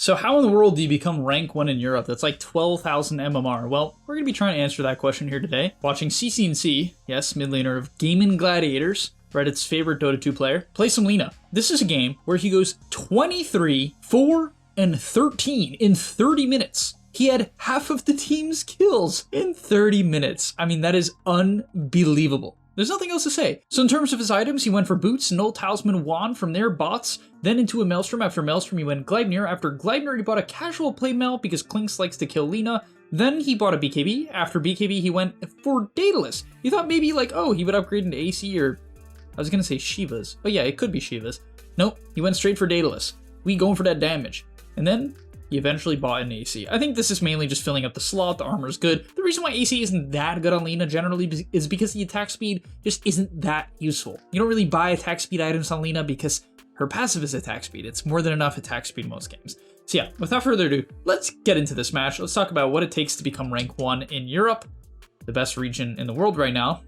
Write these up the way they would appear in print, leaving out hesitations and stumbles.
So how in the world do you become rank 1 in Europe? That's like 12,000 MMR. Well, we're going to be trying to answer that question here today. Watching CCNC, yes, mid laner of Gaming Gladiators, Reddit's favorite Dota 2 player, play some Lina. This is a game where he goes 23, 4, and 13 in 30 minutes. He had half of the team's kills in 30 minutes. I mean, that is unbelievable. There's nothing else to say. So in terms of his items, he went for boots, null, talisman, wand, from there bots, then into a maelstrom. After maelstrom, he went Gleipnir. After Gleipnir, he bought a casual play mail because Klinks likes to kill Lina. Then he bought a BKB. After BKB, he went for Daedalus. You thought maybe like, oh, he would upgrade into AC or, I was gonna say Shiva's. Oh yeah, it could be Shiva's. Nope, he went straight for Daedalus. We going for that damage. And then he eventually bought an AC. I think this is mainly just filling up the slot. The armor is good. The reason why AC isn't that good on Lina generally is because the attack speed just isn't that useful. You don't really buy attack speed items on Lina because her passive is attack speed. It's more than enough attack speed in most games. So yeah, without further ado, let's get into this match. Let's talk about what it takes to become rank 1 in Europe, the best region in the world right now.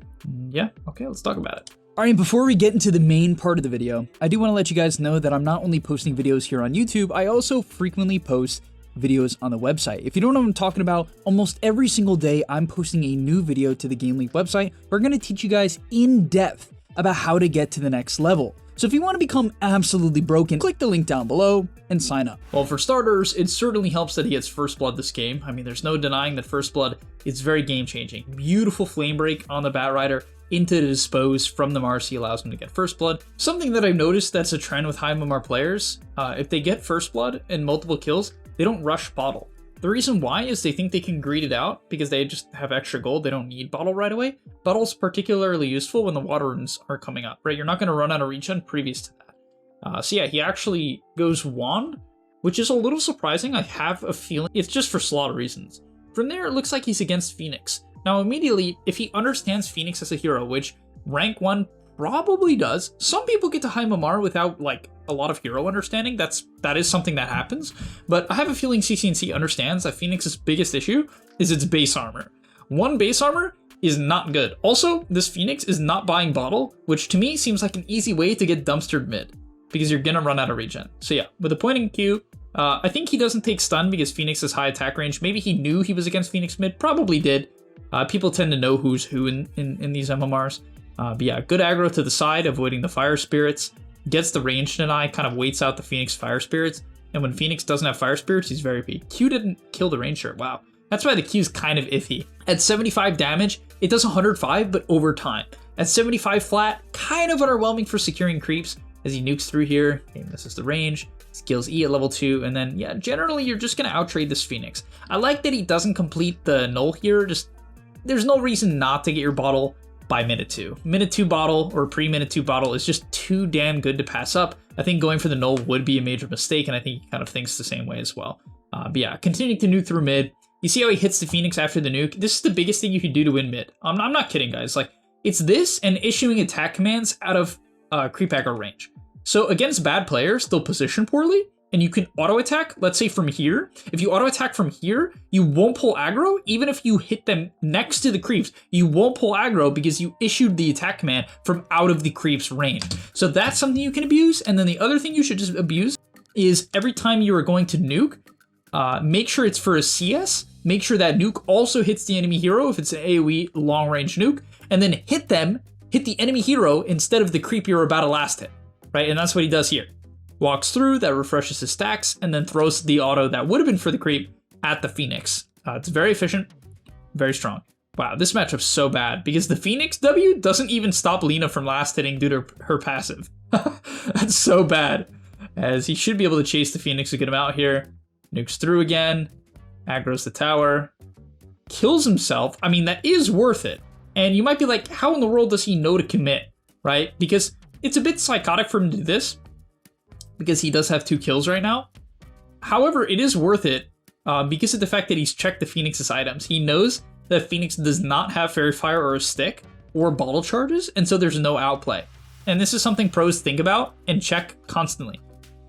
Yeah, okay, let's talk about it. Alright, before we get into the main part of the video, I do want to let you guys know that I'm not only posting videos here on YouTube, I also frequently post videos on the website. If you don't know what I'm talking about, almost every single day I'm posting a new video to the gameleap website. We're going to teach you guys in depth about how to get to the next level. So if you want to become absolutely broken, click the link down below and sign up. Well, for starters, it certainly helps that he gets First Blood this game. I mean, there's no denying that First Blood is very game-changing. Beautiful flame break on the Batrider into the dispose from the Marcy allows him to get First Blood. Something that I've noticed that's a trend with high MMR players, if they get First Blood and multiple kills, they don't rush bottle. The reason why is they think they can greed it out because they just have extra gold. They don't need bottle right away. Bottle's particularly useful when the water runes are coming up, right? You're not going to run out of regen previous to that. So yeah, he actually goes wand, which is a little surprising. I have a feeling it's just for slot reasons. From there, it looks like he's against Phoenix. Now immediately, if he understands Phoenix as a hero, which rank 1 probably does, some people get to high MMR without like a lot of hero understanding. That is something that happens, but I have a feeling CCNC understands that Phoenix's biggest issue is its base armor. 1 base armor is not good. Also, this Phoenix is not buying bottle, which to me seems like an easy way to get dumpstered mid because you're gonna run out of regen. So yeah, with the pointing Q, I think he doesn't take stun because Phoenix has high attack range. Maybe he knew he was against Phoenix mid, probably did. People tend to know who's who in these MMRs. But yeah, good aggro to the side, avoiding the fire spirits. Gets the range deny, kind of waits out the Phoenix fire spirits. And when Phoenix doesn't have fire spirits, he's very weak. Q didn't kill the ranger. Wow. That's why the Q's kind of iffy. At 75 damage, it does 105, but over time. At 75 flat, kind of underwhelming for securing creeps as he nukes through here. Okay, misses the range. Skills E at level 2, and then yeah, generally you're just gonna outtrade this Phoenix. I like that he doesn't complete the null here. Just there's no reason not to get your bottle by minute 2. Minute 2 bottle or pre-minute 2 bottle is just too damn good to pass up. I think going for the null would be a major mistake, and I think he kind of thinks the same way as well. But yeah, continuing to nuke through mid. You see how he hits the Phoenix after the nuke? This is the biggest thing you can do to win mid. I'm not kidding, guys. Like, it's this and issuing attack commands out of creep aggro range. So against bad players, they'll position poorly, and you can auto attack, let's say from here. If you auto attack from here, you won't pull aggro. Even if you hit them next to the creeps, you won't pull aggro because you issued the attack command from out of the creeps range. So that's something you can abuse. And then the other thing you should just abuse is every time you are going to nuke, make sure it's for a CS. Make sure that nuke also hits the enemy hero if it's an AoE long range nuke, and then hit the enemy hero instead of the creep you're about to last hit, right? And that's what he does here. Walks through, that refreshes his stacks, and then throws the auto that would have been for the creep at the Phoenix. It's very efficient, very strong. Wow, this matchup's so bad because the Phoenix W doesn't even stop Lina from last hitting due to her passive. That's so bad, as he should be able to chase the Phoenix a good amount here. Nukes through again, aggro's the tower, kills himself. I mean, that is worth it. And you might be like, how in the world does he know to commit, right? Because it's a bit psychotic for him to do this, because he does have 2 kills right now. However, it is worth it because of the fact that he's checked the Phoenix's items. He knows that Phoenix does not have Fairy Fire or a stick or bottle charges, and so there's no outplay. And this is something pros think about and check constantly.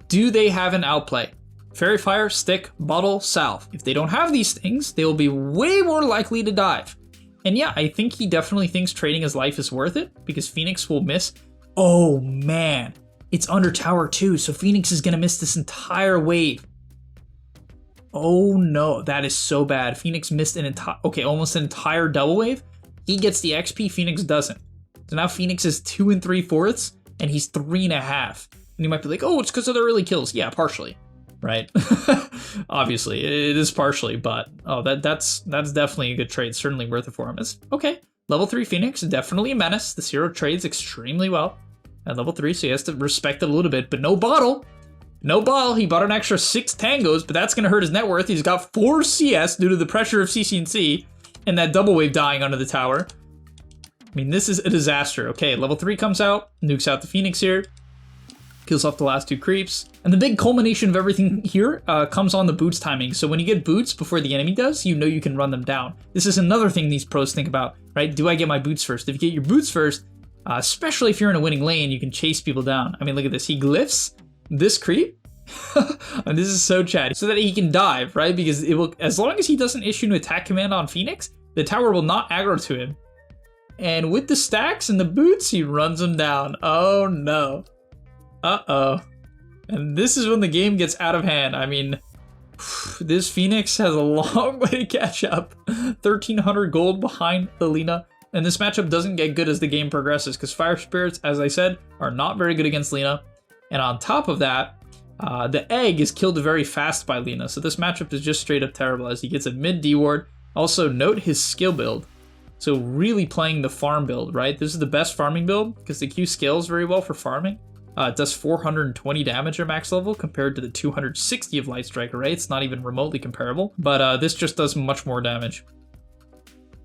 Do they have an outplay? Fairy Fire, stick, bottle, salve. If they don't have these things, they will be way more likely to dive. And yeah, I think he definitely thinks trading his life is worth it because Phoenix will miss. Oh man. It's under tower 2, so Phoenix is going to miss this entire wave. Oh no, that is so bad. Phoenix missed almost an entire double wave. He gets the XP, Phoenix doesn't. So now Phoenix is 2 3/4, and he's 3.5. And you might be like, oh, it's because of the early kills. Yeah, partially, right? Obviously, it is partially, but oh, that's definitely a good trade. Certainly worth it for him. It's okay. Level 3 Phoenix, definitely a menace. The hero trades extremely well at level 3, so he has to respect it a little bit, but no bottle. No bottle. He bought an extra 6 tangos, but that's going to hurt his net worth. He's got 4 CS due to the pressure of CC&C and that double wave dying under the tower. I mean, this is a disaster. Okay, level 3 comes out, nukes out the Phoenix here, kills off the last 2 creeps. And the big culmination of everything here comes on the boots timing. So when you get boots before the enemy does, you know you can run them down. This is another thing these pros think about, right? Do I get my boots first? If you get your boots first, especially if you're in a winning lane, you can chase people down. I mean, look at this. He glyphs this creep. And this is so chatty. So that he can dive, right? Because it will, as long as he doesn't issue an attack command on Phoenix, the tower will not aggro to him. And with the stacks and the boots, he runs them down. Oh no. Uh-oh. And this is when the game gets out of hand. I mean, this Phoenix has a long way to catch up. 1,300 gold behind the Lina. And this matchup doesn't get good as the game progresses because Fire Spirits, as I said, are not very good against Lina. And on top of that, the egg is killed very fast by Lina. So this matchup is just straight up terrible as he gets a mid D ward. Also, note his skill build. So really playing the farm build, right? This is the best farming build because the Q scales very well for farming. It does 420 damage at max level compared to the 260 of Light Strike Array. It's not even remotely comparable, but this just does much more damage.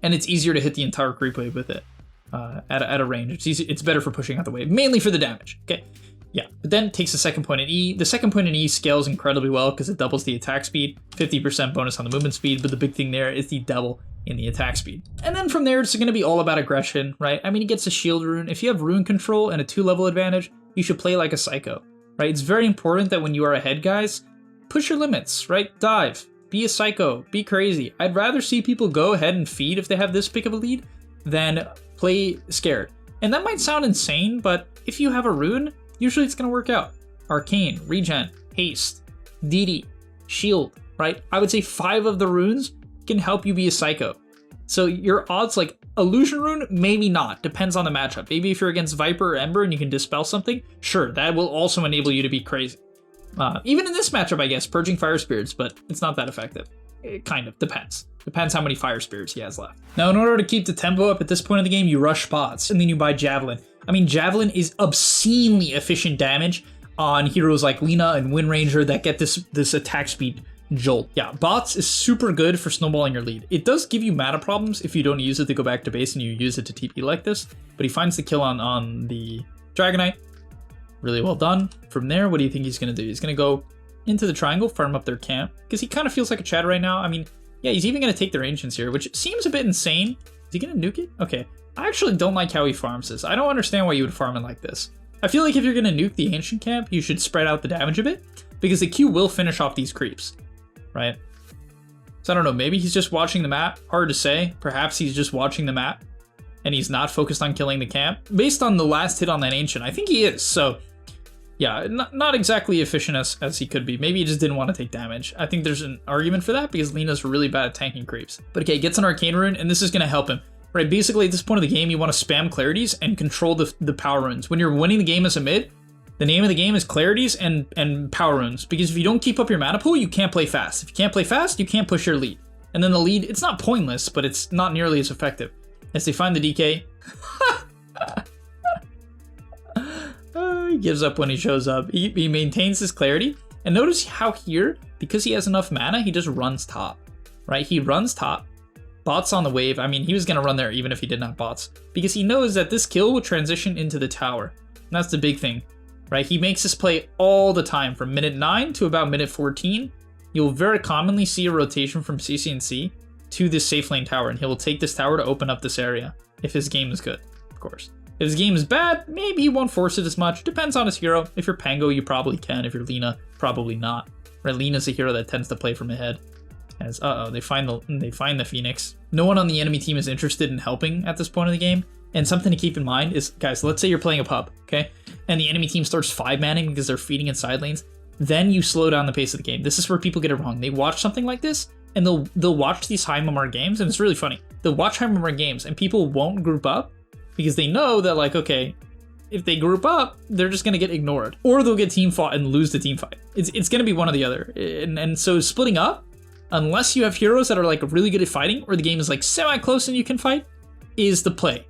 And it's easier to hit the entire creep wave with it at a range. It's easy. It's better for pushing out the wave, mainly for the damage, okay? Yeah, but then it takes the second point in E. The second point in E scales incredibly well because it doubles the attack speed, 50% bonus on the movement speed, but the big thing there is the double in the attack speed. And then from there, it's going to be all about aggression, right? I mean, he gets a shield rune. If you have rune control and a 2-level advantage, you should play like a psycho, right? It's very important that when you are ahead, guys, push your limits, right? Dive, be a psycho, be crazy. I'd rather see people go ahead and feed if they have this big of a lead than play scared. And that might sound insane, but if you have a rune, usually it's going to work out. Arcane, Regen, Haste, DD, Shield, right? I would say 5 of the runes can help you be a psycho. So your odds, like Illusion Rune, maybe not. Depends on the matchup. Maybe if you're against Viper or Ember and you can dispel something, sure, that will also enable you to be crazy. Even in this matchup, I guess, Purging Fire Spirits, but it's not that effective. It kind of depends. Depends how many Fire Spirits he has left. Now, in order to keep the tempo up at this point of the game, you rush bots, and then you buy Javelin. I mean, Javelin is obscenely efficient damage on heroes like Lina and Wind Ranger that get this attack speed jolt. Yeah, bots is super good for snowballing your lead. It does give you mana problems if you don't use it to go back to base and you use it to TP like this, but he finds the kill on the Dragonite. Really well done. From there, what do you think he's going to do? He's going to go into the triangle, farm up their camp, because he kind of feels like a Chad right now. I mean, yeah, he's even going to take their Ancients here, which seems a bit insane. Is he going to nuke it? Okay. I actually don't like how he farms this. I don't understand why you would farm it like this. I feel like if you're going to nuke the Ancient camp, you should spread out the damage a bit, because the Q will finish off these creeps, right? So I don't know, maybe he's just watching the map. Hard to say. Perhaps he's just watching the map, and he's not focused on killing the camp. Based on the last hit on that Ancient, I think he is, so yeah, not exactly efficient as he could be. Maybe he just didn't want to take damage. I think there's an argument for that, because Lina's really bad at tanking creeps. But okay, gets an Arcane Rune, and this is going to help him. Right, basically at this point of the game, you want to spam Clarities and control the power runes. When you're winning the game as a mid, the name of the game is Clarities and power runes, because if you don't keep up your mana pool, you can't play fast. If you can't play fast, you can't push your lead. And then the lead, it's not pointless, but it's not nearly as effective. As they find the DK, he gives up when he shows up. He maintains his Clarity, and notice how here, because he has enough mana, he just runs top, right? He runs top. Bots on the wave. I mean, he was going to run there even if he did not bots, because he knows that this kill will transition into the tower. And that's the big thing, right? He makes this play all the time from minute 9 to about minute 14. You'll very commonly see a rotation from CC&C to this safe lane tower, and he will take this tower to open up this area if his game is good, of course. If his game is bad, maybe he won't force it as much. Depends on his hero. If you're Pango, you probably can. If you're Lina, probably not. Right? Lina's a hero that tends to play from ahead. As they find the Phoenix. No one on the enemy team is interested in helping at this point of the game. And something to keep in mind is, guys, let's say you're playing a pub, okay? And the enemy team starts 5-manning because they're feeding in side lanes. then you slow down the pace of the game. This is where people get it wrong. They watch something like this, and they'll watch these high MMR games, and it's really funny. They'll watch high MMR games, and people won't group up because they know that, like, okay, if they group up, they're just going to get ignored. Or they'll get team fought and lose the team fight. It's going to be one or the other. And so splitting up, unless you have heroes that are like really good at fighting, or the game is like semi-close and you can fight, is the play,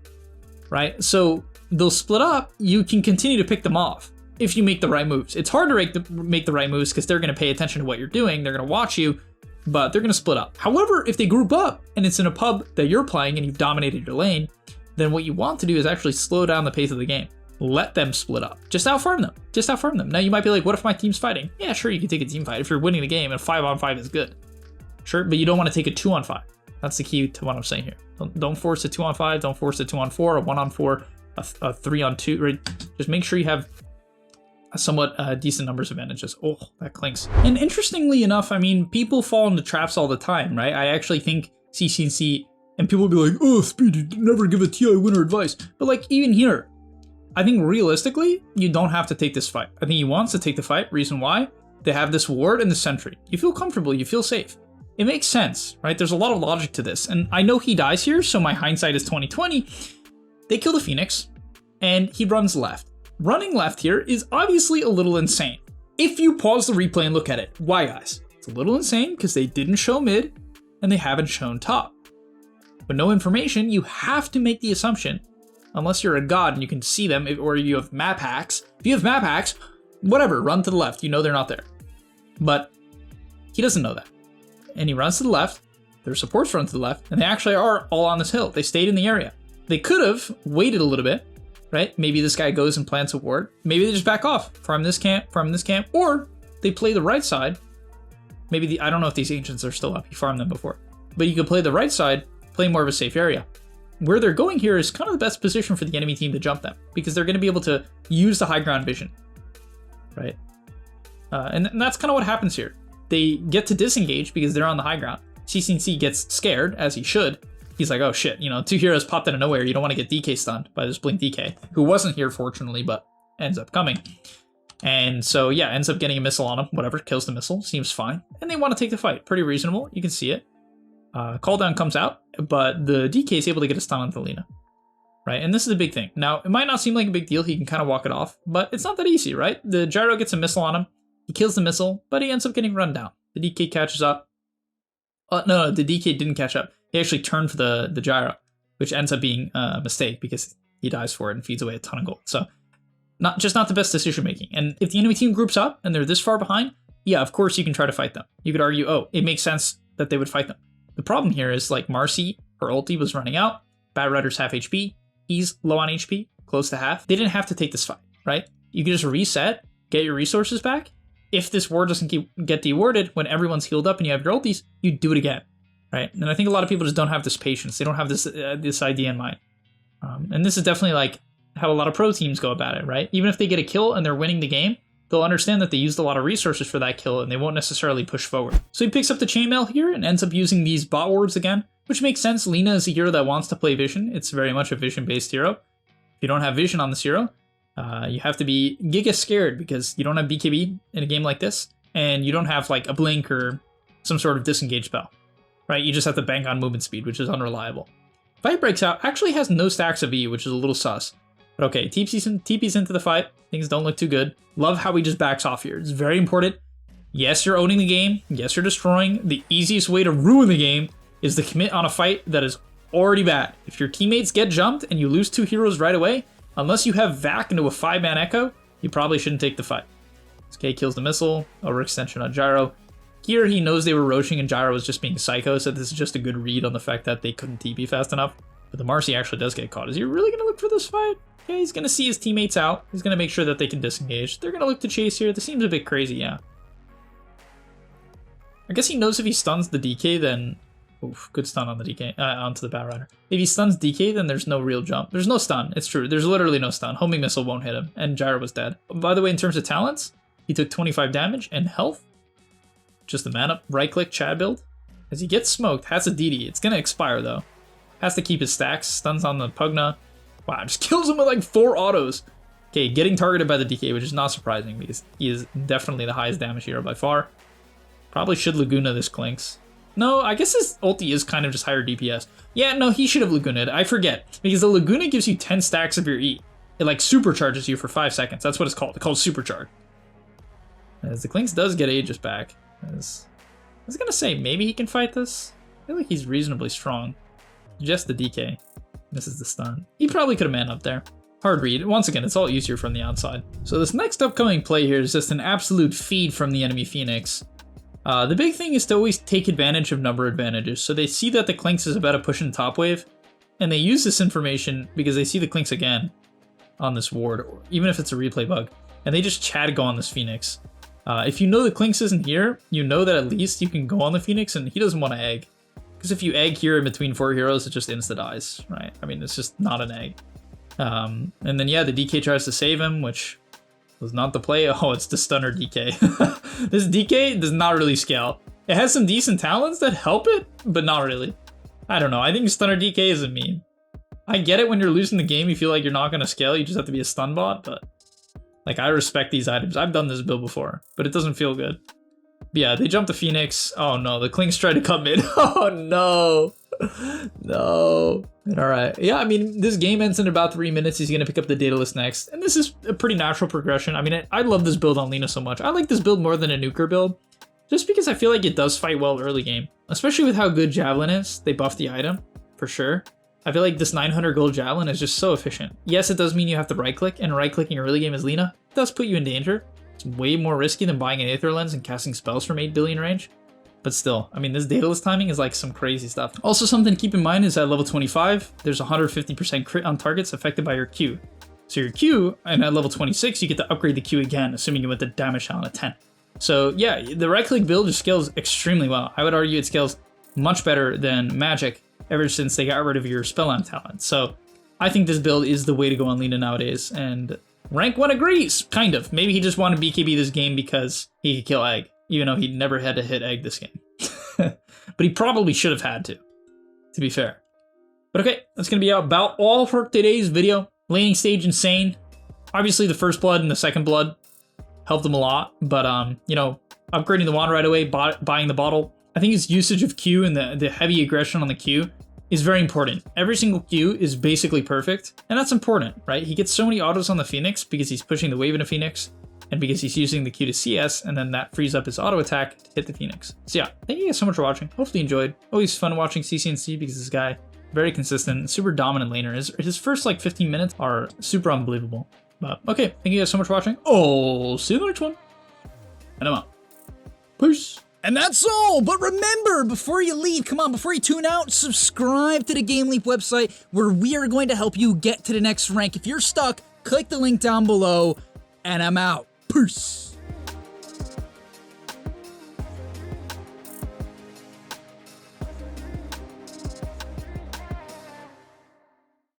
right? So they'll split up, you can continue to pick them off if you make the right moves. It's hard to make the right moves because they're going to pay attention to what you're doing, they're going to watch you, but they're going to split up. However, if they group up and it's in a pub that you're playing and you've dominated your lane, then what you want to do is actually slow down the pace of the game. Let them split up. Just outfarm them. Just outfarm them. Now you might be like, what if my team's fighting? Yeah, sure, you can take a team fight. If you're winning the game, and 5-on-5 is good. Sure, but you don't want to take a 2-on-5. That's the key to what I'm saying here. Don't force a 2-on-5. Don't force a 2-on-4, a 1-on-4, a 3-on-2. Right? Just make sure you have a somewhat decent numbers advantages. Oh, that clinks. And interestingly enough, I mean, people fall into traps all the time, right? I actually think CCNC, and people will be like, oh, Speedy, never give a TI winner advice. But like, even here, I think realistically, you don't have to take this fight. I think he wants to take the fight. Reason why? They have this ward and the sentry. You feel comfortable, you feel safe. It makes sense, right? There's a lot of logic to this. And I know he dies here, so my hindsight is 2020. They kill the Phoenix, and he runs left. Running left here is obviously a little insane. If you pause the replay and look at it, why, guys? It's a little insane because they didn't show mid, and they haven't shown top. With no information, you have to make the assumption, unless you're a god and you can see them, or you have map hacks. If you have map hacks, whatever, run to the left. You know they're not there. But he doesn't know that. And he runs to the left. Their supports run to the left. And they actually are all on this hill. They stayed in the area. They could have waited a little bit, right? Maybe this guy goes and plants a ward. Maybe they just back off. Farm this camp, or they play the right side. Maybe I don't know if these ancients are still up. You farmed them before. But you could play the right side, play more of a safe area. Where they're going here is kind of the best position for the enemy team to jump them, because they're going to be able to use the high ground vision, right? And that's kind of what happens here. They get to disengage because they're on the high ground. CCNC gets scared, as he should. He's like, oh shit, you know, 2 heroes popped out of nowhere. You don't want to get DK stunned by this Blink DK, who wasn't here, fortunately, but ends up coming. And so, yeah, ends up getting a missile on him. Whatever, kills the missile. Seems fine. And they want to take the fight. Pretty reasonable. You can see it. Call down comes out, but the DK is able to get a stun on the Lina, right? And this is a big thing. Now, it might not seem like a big deal. He can kind of walk it off, but it's not that easy, right? The gyro gets a missile on him. He kills the missile, but he ends up getting run down. The DK catches up. No, the DK didn't catch up. He actually turned for the gyro, which ends up being a mistake because he dies for it and feeds away a ton of gold. So not the best decision making. And if the enemy team groups up and they're this far behind, yeah, of course you can try to fight them. You could argue, oh, it makes sense that they would fight them. The problem here is, like, Marcy, her ulti was running out. Bad Rider's half HP. He's low on HP, close to half. They didn't have to take this fight, right? You can just reset, get your resources back. If this ward doesn't get dewarded, when everyone's healed up and you have your ultis, you do it again, right? And I think a lot of people just don't have this patience. They don't have this idea in mind. And this is definitely, like, how a lot of pro teams go about it, right? Even if they get a kill and they're winning the game, they'll understand that they used a lot of resources for that kill and they won't necessarily push forward. So he picks up the chainmail here and ends up using these bot wards again, which makes sense. Lina is a hero that wants to play vision. It's very much a vision-based hero. If you don't have vision on this hero, you have to be giga scared because you don't have BKB in a game like this, and you don't have like a blink or some sort of disengage spell, right? You just have to bank on movement speed, which is unreliable. Fight breaks out, actually has no stacks of E, which is a little sus. But okay, TP's into the fight. Things don't look too good. Love how he just backs off here. It's very important. Yes, you're owning the game. Yes, you're destroying. The easiest way to ruin the game is to commit on a fight that is already bad. If your teammates get jumped and you lose 2 heroes right away, unless you have Vac into a 5-man echo, you probably shouldn't take the fight. SK kills the missile, overextension on Gyro. Here he knows they were roaching and Gyro was just being psycho, so this is just a good read on the fact that they couldn't TP fast enough. But the Marcy actually does get caught. Is he really going to look for this fight? Yeah, he's going to see his teammates out. He's going to make sure that they can disengage. They're going to look to chase here. This seems a bit crazy, yeah. I guess he knows if he stuns the DK, then... Oof, good stun on the DK, onto the Bat Rider. If he stuns DK, then there's no real jump. There's no stun, it's true. There's literally no stun. Homing missile won't hit him, and Gyro was dead. By the way, in terms of talents, he took 25 damage and health. Just the mana, right-click, Chad build. As he gets smoked, has a DD. It's going to expire, though. Has to keep his stacks, stuns on the Pugna. Wow, just kills him with like 4 autos. Okay, getting targeted by the DK, which is not surprising because he is definitely the highest damage hero by far. Probably should Laguna this Clinks. No, I guess his ulti is kind of just higher DPS. Yeah, no, he should have Laguna'd. I forget. Because the Laguna gives you 10 stacks of your E. It like supercharges you for 5 seconds. That's what it's called. It's called supercharge. As the Clinks does get Aegis back. I was gonna say, maybe he can fight this. I feel like he's reasonably strong. Just the DK. Misses the stun. He probably could have manned up there. Hard read. Once again, it's all easier from the outside. So this next upcoming play here is just an absolute feed from the enemy Phoenix. The big thing is to always take advantage of number advantages. So they see that the Clinks is about to push in top wave, and they use this information because they see the Clinks again on this ward, or even if it's a replay bug, and they just chat go on this Phoenix. If you know the Clinks isn't here, you know that at least you can go on the Phoenix, and he doesn't want to egg. Because if you egg here in between 4 heroes, it just insta-dies, right? I mean, it's just not an egg. And then, yeah, the DK tries to save him, which was not the play. Oh, it's the stunner DK. This DK does not really scale. It has some decent talents that help it, but not really. I don't know. I think stunner DK is a meme. I get it when you're losing the game, you feel like you're not going to scale. You just have to be a stun bot, but like I respect these items. I've done this build before, but it doesn't feel good. But yeah, they jump the Phoenix. Oh no, the Clinks try to come in. Oh no. No. Alright. Yeah, I mean, this game ends in about 3 minutes. He's going to pick up the Daedalus next. And this is a pretty natural progression. I mean, I love this build on Lina so much. I like this build more than a nuker build. Just because I feel like it does fight well early game. Especially with how good Javelin is. They buff the item, for sure. I feel like this 900 gold Javelin is just so efficient. Yes, it does mean you have to right-click, and right-clicking early game as Lina does put you in danger. It's way more risky than buying an Aether Lens and casting spells from 8 billion range. But still, I mean, this Daedalus timing is like some crazy stuff. Also, something to keep in mind is at level 25, there's 150% crit on targets affected by your Q. So your Q, and at level 26, you get to upgrade the Q again, assuming you went the damage talent at 10. So yeah, the right-click build just scales extremely well. I would argue it scales much better than Magic ever since they got rid of your Spellbound talent. So I think this build is the way to go on Lina nowadays, and rank 1 agrees, kind of. Maybe he just wanted BKB this game because he could kill Egg, even though he never had to hit Egg this game. But he probably should have had to be fair. But okay, that's going to be about all for today's video. Laning stage insane. Obviously the first blood and the second blood helped him a lot, but you know, upgrading the wand right away, buying the bottle. I think his usage of Q and the heavy aggression on the Q is very important. Every single Q is basically perfect, and that's important, right? He gets so many autos on the Phoenix because he's pushing the wave into Phoenix, and because he's using the Q to CS, and then that frees up his auto attack to hit the Phoenix. So yeah, thank you guys so much for watching. Hopefully you enjoyed. Always fun watching CCNC because this guy, very consistent, super dominant laner. His first like 15 minutes are super unbelievable. But okay, thank you guys so much for watching. Oh, see you in the next one. And I'm out. Peace. And that's all, but remember, before you leave, come on, before you tune out, subscribe to the gameleap website where we are going to help you get to the next rank. If you're stuck, click the link down below, and I'm out. Peace.